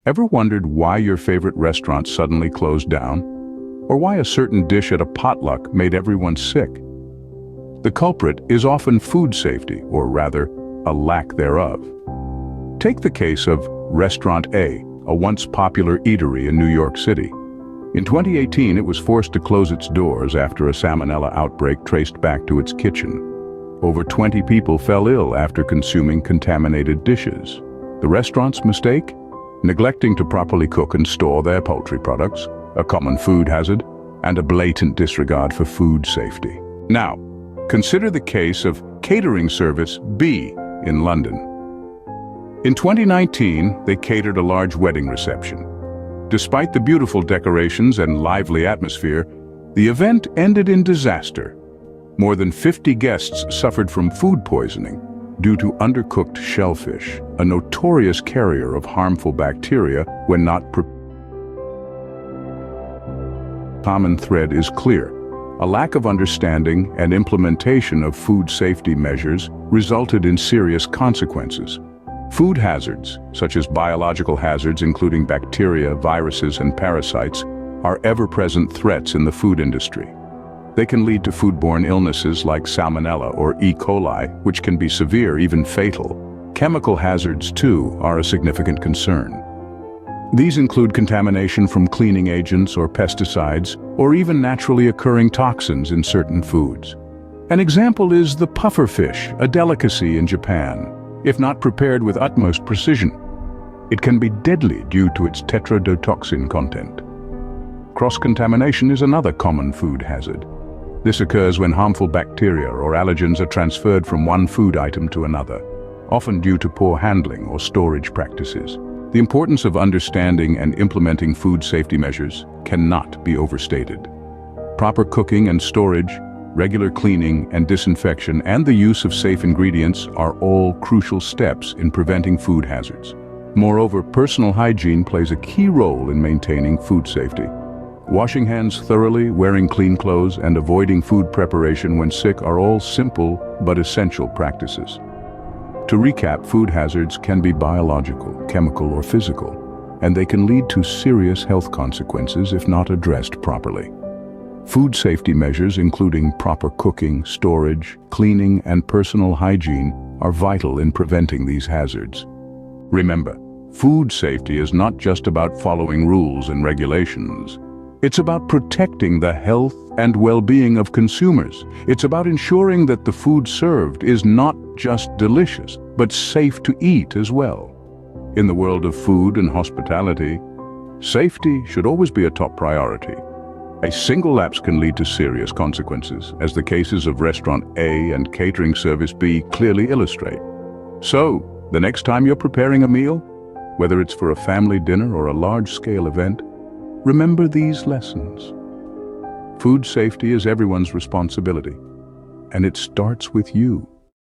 Ever wondered why your favorite restaurant suddenly closed down? Or why a certain dish at a potluck made everyone sick? The culprit is often food safety, or rather, a lack thereof. Take the case of Restaurant A, a once popular eatery in New York City. In 2018, it was forced to close its doors after a salmonella outbreak traced back to its kitchen. Over 20 people fell ill after consuming contaminated dishes. The restaurant's mistake? Neglecting to properly cook and store their poultry products, a common food hazard, and a blatant disregard for food safety. Now, consider the case of catering service B in London. In 2019, they catered a large wedding reception. Despite the beautiful decorations and lively atmosphere, the event ended in disaster. More than 50 guests suffered from food poisoning due to undercooked shellfish, a notorious carrier of harmful bacteria when not prepared. Common thread is clear. A lack of understanding and implementation of food safety measures resulted in serious consequences. Food hazards, such as biological hazards including bacteria, viruses, and parasites, are ever-present threats in the food industry. They can lead to foodborne illnesses like salmonella or E. coli, which can be severe, even fatal. Chemical hazards, too, are a significant concern. These include contamination from cleaning agents or pesticides, or even naturally occurring toxins in certain foods. An example is the pufferfish, a delicacy in Japan. If not prepared with utmost precision, it can be deadly due to its tetrodotoxin content. Cross-contamination is another common food hazard. This occurs when harmful bacteria or allergens are transferred from one food item to another, often due to poor handling or storage practices. The importance of understanding and implementing food safety measures cannot be overstated. Proper cooking and storage, regular cleaning and disinfection, and the use of safe ingredients are all crucial steps in preventing food hazards. Moreover, personal hygiene plays a key role in maintaining food safety. Washing hands thoroughly, wearing clean clothes, and avoiding food preparation when sick are all simple but essential practices. To recap, food hazards can be biological, chemical, or physical, and they can lead to serious health consequences if not addressed properly. Food safety measures, including proper cooking, storage, cleaning, and personal hygiene, are vital in preventing these hazards. Remember, food safety is not just about following rules and regulations. It's about protecting the health and well-being of consumers. It's about ensuring that the food served is not just delicious, but safe to eat as well. In the world of food and hospitality, safety should always be a top priority. A single lapse can lead to serious consequences, as the cases of Restaurant A and Catering Service B clearly illustrate. So, the next time you're preparing a meal, whether it's for a family dinner or a large-scale event, remember these lessons. Food safety is everyone's responsibility, and it starts with you.